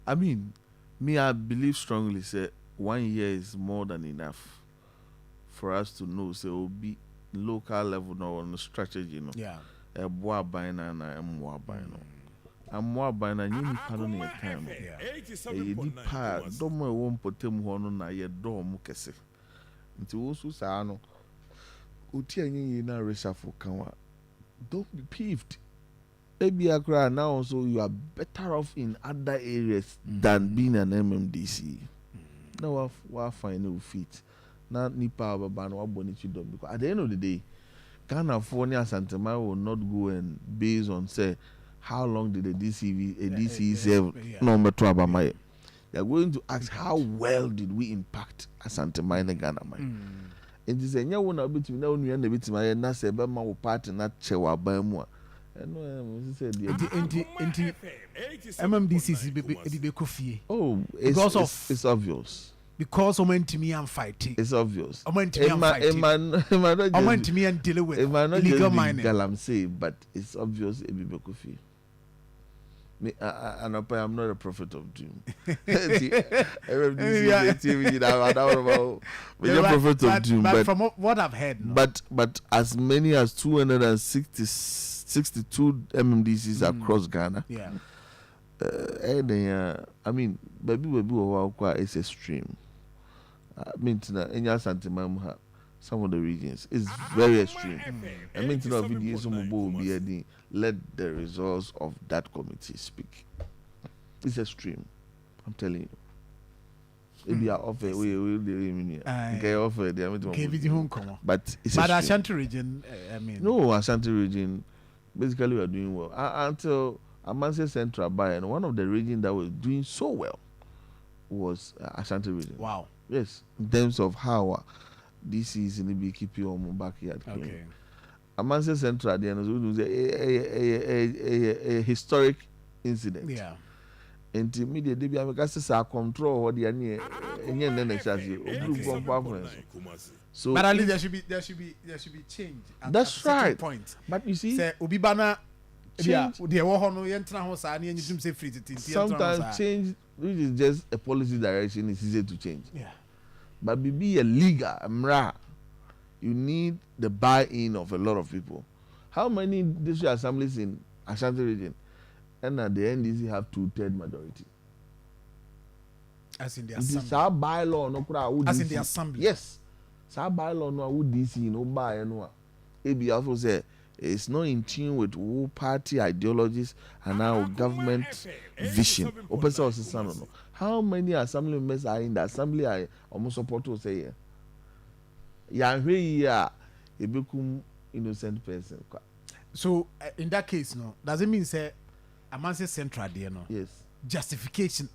I mean, me, I believe strongly, say 1 year is more than enough for us to know, say, will be local level no on the strategy, no. Yeah. A boa bina and a more bina. A more bina, you need pardon your time. A deep part, don't my won't put them one on your door, Mukese. Into also Sano. Utia in a reshuffle, don't be peeved. Maybe Accra now also you are better off in other areas than being an MMDCE. Now we find no fit. Now nipa ababa no abonichi dom because at the end of the day, Ghana for near Santema will not go and based on say how long did the DCE serve number 2 abama. They are going to ask how well did we impact Asantema in Ghana man. And this is one a bit now we and a bit my na se be ma wo party na chewa ban mu. MMDCE be coffee. Oh, it's obvious. Because I went to me and fighting. It's obvious. I went to me and fighting. I went to me and dealing with illegal mining. Galamsey, but it's obvious it be coffee. I'm not a prophet of doom. But from what I've heard, no. but as many as 262 MMDCs across Ghana. Yeah. I mean, baby, it's extreme. I mean, some of the regions is very extreme. I mean, let the results of that committee speak. It's extreme. I'm telling you. Maybe I offer but it's but Ashanti region, I mean. No, Ashanti region, basically we are doing well. Until Amanse Central by and one of the regions that was doing so well was Ashanti region. Wow. Yes, in terms of how this is in the beekeeping on my backyard. Okay. Amanse Central, the end was a historic incident. Yeah. And immediately, because it's our control what the any so, but at least there should be change. That's right. Point. But you see, Obibana. Change. Sometimes change, which is just a policy direction, is easy to change. Yeah. But be a legal MRA, you need the buy-in of a lot of people. How many district assemblies in Ashanti region? And at the NDC have 2/3 majority. As in the assembly. It is our bylaw no. As in the assembly. Yes. It's our bylaw no would DC no buy no. Ebi also say it's not in tune with who party ideologies and our government vision. No. How many assembly members are in the assembly? I almost support to say yeah, a become innocent person. So in that case, no, does it mean say Amanse Central there no? Yes. Justification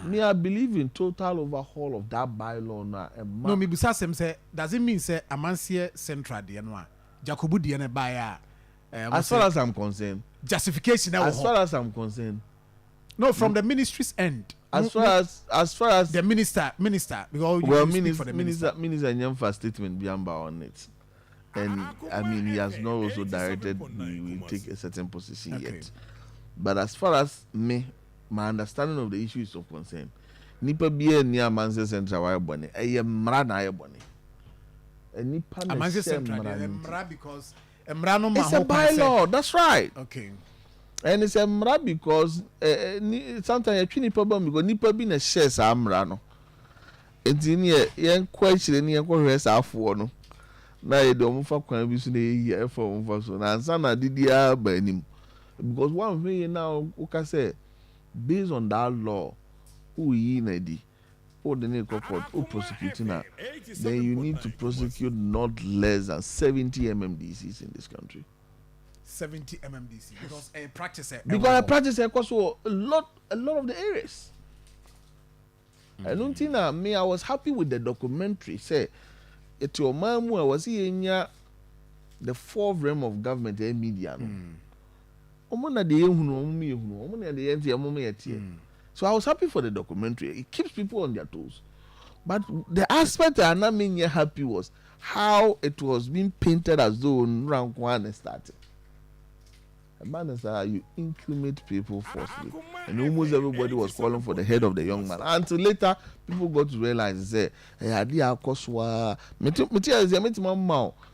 me I believe in total overhaul of that bylaw now. No, me bisa say does it mean say Amanse Central there no? Jacobu there no buy as far as I'm concerned, justification. As far as I'm concerned, no, from the ministry's end. As far as the minister, because minister Nyamfa statement Biamba on it, and I mean he has not also directed we will take a certain position yet. But as far as me, my understanding of the issue is of concern. Nipa biye ni Amanse Central wa ebone, mra na ebone. Nipa na Amanse Central mra because it's a bylaw. That's right. Okay. And it's a mra because sometimes you nipa because nipa bi na share sa mra no. Enti ni yen kwachire ni yen kwhwe sa afo no. Na ye do mfa kwan bi so na yi efo mfa so na ansa na didia ba anim. Because one thing now okay say based on that law who yi na di the court who prosecuting her, then you need to prosecute not less than 70 MMDCs in this country. 70 MMDC because a practice across a lot of the areas. I don't think I was happy with the documentary. Say it your man was seeing the fourth realm of government and media. So I was happy for the documentary. It keeps people on their toes. But the aspect that I made me happy was how it was being painted as though round one started. You incriminate people falsely. And almost everybody was calling for the head of the young man. Until later, people got to realize, say, hey, I did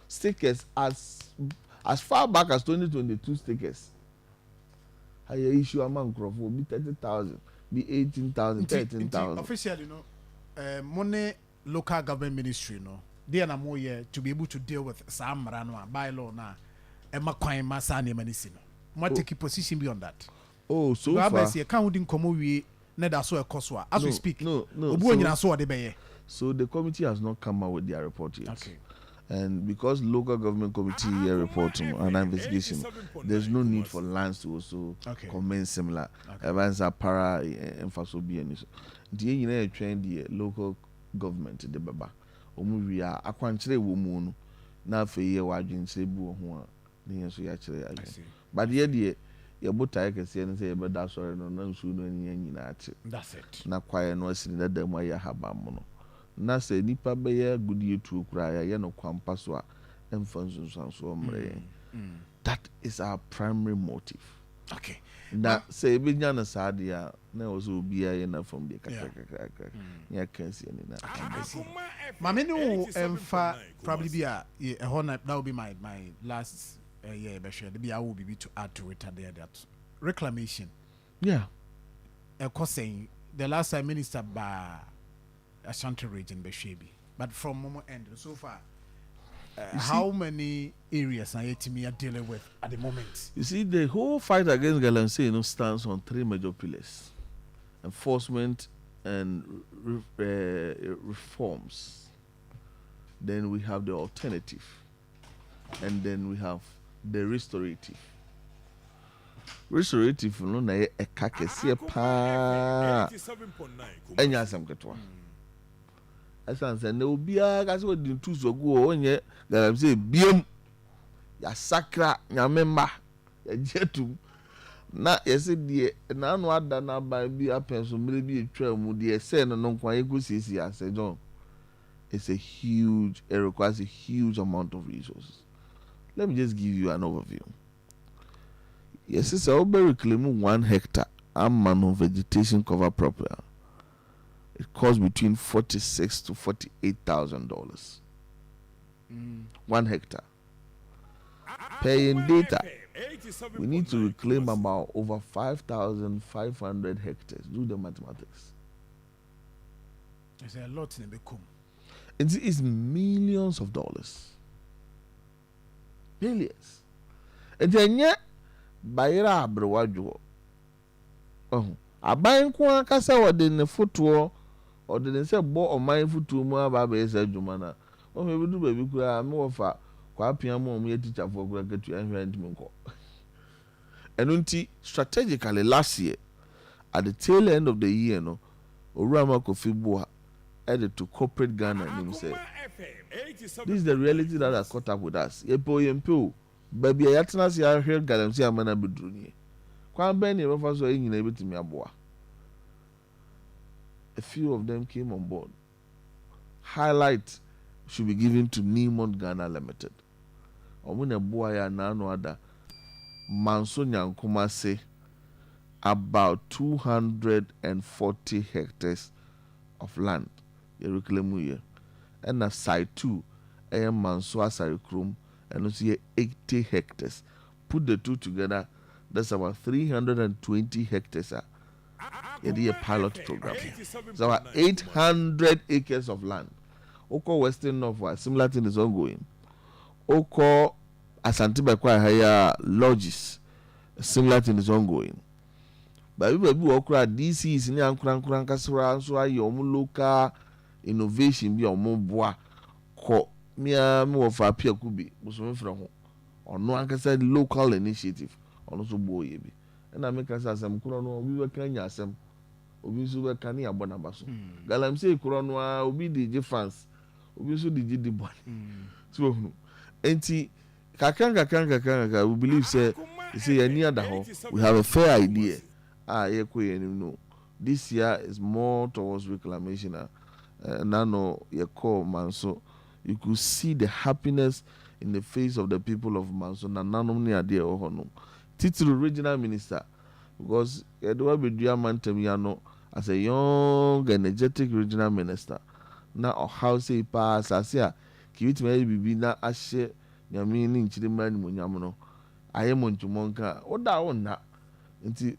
stickers as far back as 2022 stickers. I issue among will be 30,000, be 18,000, 13,000. Officially, money local government ministry, they are more here to be able to deal with some bylaw now. Emma Quine Masani Manisino. What take a position beyond that? Oh, so far. Counting Komowi, Neda so a Koswa. As we speak, no. So the committee has not come out with their report yet. Okay. And because local government committee here reporting an investigation, there's no need for lands to also comment similar. Evans are para and fasobi and so. The train the local government the baba. We are a country woman now for year waging sebu who but the your boat I can say and say, but that's sorry, no sooner than that's it. Not quite no sin that them why you have mono. Na say nipa beye good you to cry ya no kwampaswa emfanso so that is our primary motive. Okay. That say be nyana sadia na also be ya na from the kaka ya can see any na. Mama no emfa probably be a that will be my last year be I will be to add to it there that reclamation. Yeah. Of course saying the last time minister by Ashanti region Beshebi. But from Momo end so far, how many areas are you dealing with at the moment? You see, the whole fight against Galamsey stands on three major pillars: enforcement and reforms. Then we have the alternative, and then we have the restorative. Restorative, no na a kakesi pa. Enya sam ketwa. Asan say no bia kasi we din tu so go onye garam say biem ya sakra nyamemba ya jetum na yesi die na anu ada na ba bi apenso mire bi etwa mu die say no nkwa ye go sisi ase John. It requires a huge amount of resources. Let me just give you an overview. Yes, it's a reclaim 1 hectare and vegetation cover proper. It costs between $46,000 to $48,000. 1 hectare. Paying data, we need to reclaim about over 5,500 hectares. Do the mathematics. There's a lot in the Bekum. It is millions of dollars. Millions. And then yet, Bayra Brewajo. Oh, a buying kwa kasa or the footwall or the say bo or my foot to more baby said Jumana. Oh, maybe do baby could have more for Quapiamo, me teacher for graduate to environment. And until strategically last year, at the tail end of the year, no, Orama Kofiboa added to corporate Ghana and himself. This is the reality that has caught up with us. Yepo, baby, I see I heard Galamsi Amana Budruni. Kwan Benny offers so in able to me aboa. A few of them came on board. Highlight should be given to Newmont Ghana Limited. Omuna boya na no other. Manso Nyankuma say about 240 hectares of land. You reclaim here. And a side 2, Manso Asari Krum, and also 80 hectares. Put the two together, that's about 320 hectares. It is a pilot program. So about 800 acres of land. Oko Western North, similar thing is ongoing. Oko Asante Bakwa Haya Lodges, similar thing is ongoing. But we will okra DC is in Yankran Kasura, so I local innovation be on boa ko mia me of apia kubi muso from ho ono ankasa local initiative ono so bo ye bi na make us asem kuro no obi we kan nya asem obi so we kan ya bona baso galam say kuro no obi DJ fans obi so DJ di bon so enti kakanga we believe say any other ho we have a fair idea ye ko ye no this year is more towards reclamation. Nano Yako Manso, you could see the happiness in the face of the people of Manso. Na nano ni adie ohono. Title regional minister because Edward Bedia Mantemiano as a young energetic regional minister. Now how say pass as ya Kivit may be na ashe Yamini Chidiman Munyamono. I am on Jumonka or down na.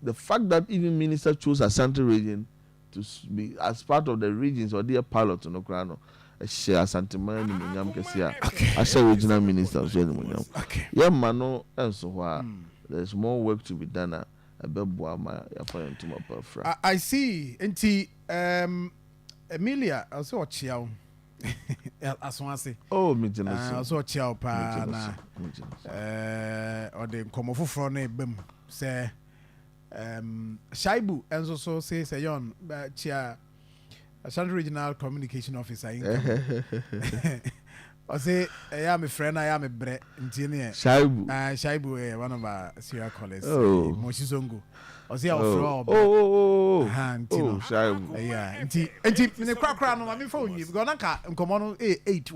The fact that even minister chose Asante region to be as part of the regions or their pilot on Okrano. Share Santiman in Munyam Kessia. I say regional minister of Munyam. Yeah, Mano, and so there's more work to be done. I see. Emilia, I saw Chiao. As one say. Oh, I saw Chiao pa na. Or the Komofu front bim say. Shaibu and so say yon Chia. Ashanti Regional Communication Officer. I say, I am a friend, I am a bre. Shaibu. Shaibu, one of our Sierra colleagues. Oh, Moshizongo. I say, oh, Shaibu. Yeah, and the crack around my phone. You've got a car and come on 8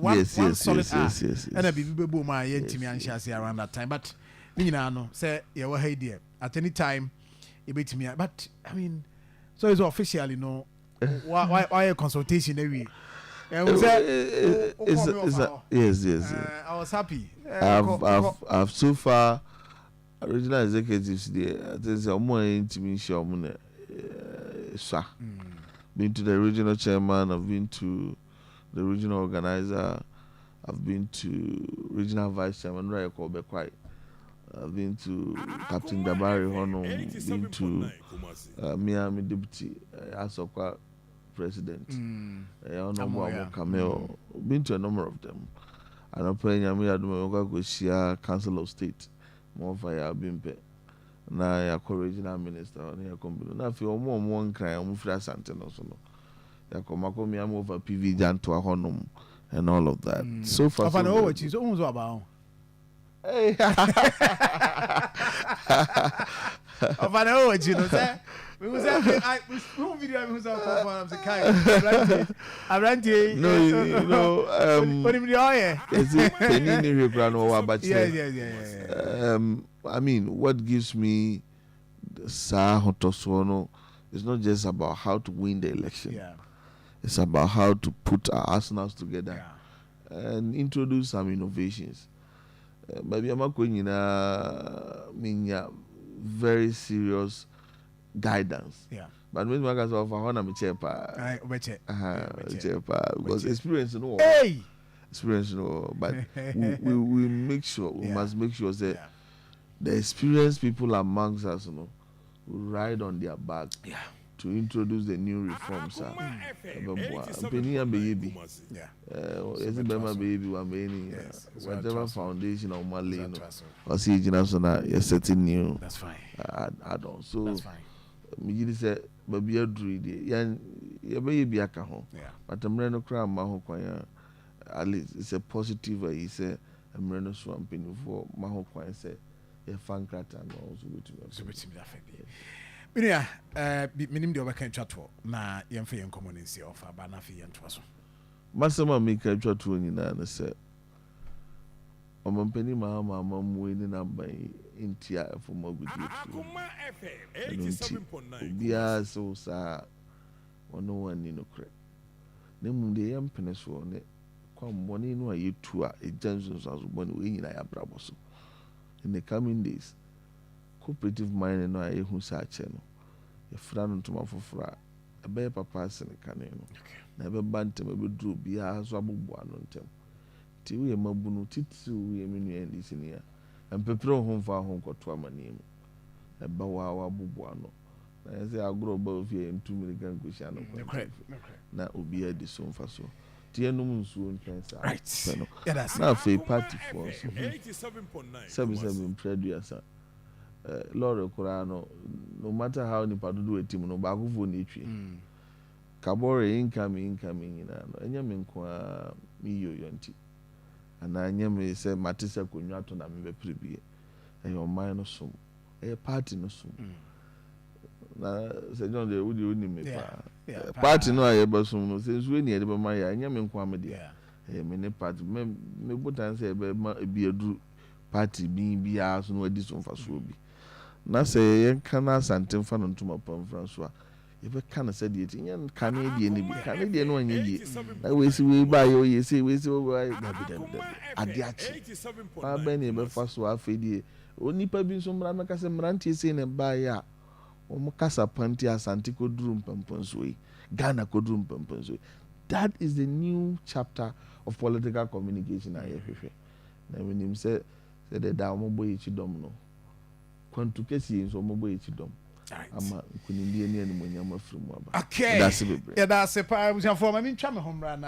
solid. Yes. And a baby boom, my intimate and chassis around that time. But, you know, say, you were hey, dear. At any time, you beat me. But, I mean, so it's officially no. Why a consultation every? Yes. I was happy. I've so far regional executives there. There's a more intimate show. Been to the regional chairman. I've been to the regional organizer. I've been to regional vice chairman. Right, quite. I've been to Captain Dabari Hono. Been to Miami Deputy Asokwa President. Cameo. Been to a number of them. And I'm playing Yami go share Council of State. More fire Bimpe. Now I regional minister on here. Now if you're more one cry, I'm free something or so. Yakomako me I'm over PV Jan to a honum and all of that. So far. I know what she's almost about. Hey, I know what you know, sir. We was I video I was on the kind. I ran to no, you know, what do you mean? Is it Penini Regrano? But yeah. I mean, what gives me the Sa Hotoswono is not just about how to win the election. Yeah. It's about how to put our arsenals together and introduce some innovations. Maybe I'm going in very serious guidance. Yeah. But when I go for Hona Michepa, because experience no. Hey! Experience no. But we make sure, we must make sure that the experienced people amongst us, ride on their back to introduce the new reforms. Whatever foundation or Malay, or see, you're setting new. That's fine. Add-on. So, that's fine. Me say, baby, you be a cajon. But I'm running around my home. At least it's a positive. He said, I'm running swamping for my home. Say, a fan cat and also with me. Minim de obeka ntwato na yemfe yen community of abana fe yen twaso. Masama make ntwato nyina na se omampani mama mamu ni na ban intia afoma gudi. Akoma FM 87.9. Bia so sa ono wani no kre. Ne mu de yempene so ne kwamboni no ayetu a ejanso so boni we nyina ya brabo so. In the coming days, cooperative mining no ayehu sa ache no. Ye fra no tuma fofora ebe papa se ne kane no. Na ebe bantem ebe duro bia so abubu ano ntem. Ti we mabunu titi we menu ndisi ni ya. Empepere ho mfa ho nkoto amani mu. Ebe wa abubu ano. Na yese agro ba ofie ntumi gan goshi ano kwa. Na obi adi so mfa so. Tie no nsuo ntwensa. Right. Na fe party for so. 77 producer. Lord Kurano, no matter how nipa do a team no back for nature. Kabore incoming enya me nkwa mi yoyonti. And anya me say matisa konwa to na me be prebie. E your mind no so. E party no so. Na se John de wudi oni me pa. Party no aye be so no se so ni e de be ma ya anya me nkwa me de. E me ne party me botan say be ma bi adu party bi bia so no adi so mfa so bi. na say yen kana santen fa no ntoma pamfran so a ye be kana say de ti yen kana de ne bi kana de no anye ye na we si we ba yo ye si we si we ba bi dem ade achi pa ba ne be fa so afedi onipa bi so mra meka se mrantie sei ne ba ya o mo kasa panti asante ko duru mpampan so yi Ghana ko duru mpampan so yi. That is the new chapter of political communication I hear. Na when him say the da mo boy chi dom no kwantu kesi so mo boy chi dom ama kunindi ni mo nyama firi mu aba. Okay, that's it. Yeah, that's it. I was informed. I mean, try me home run.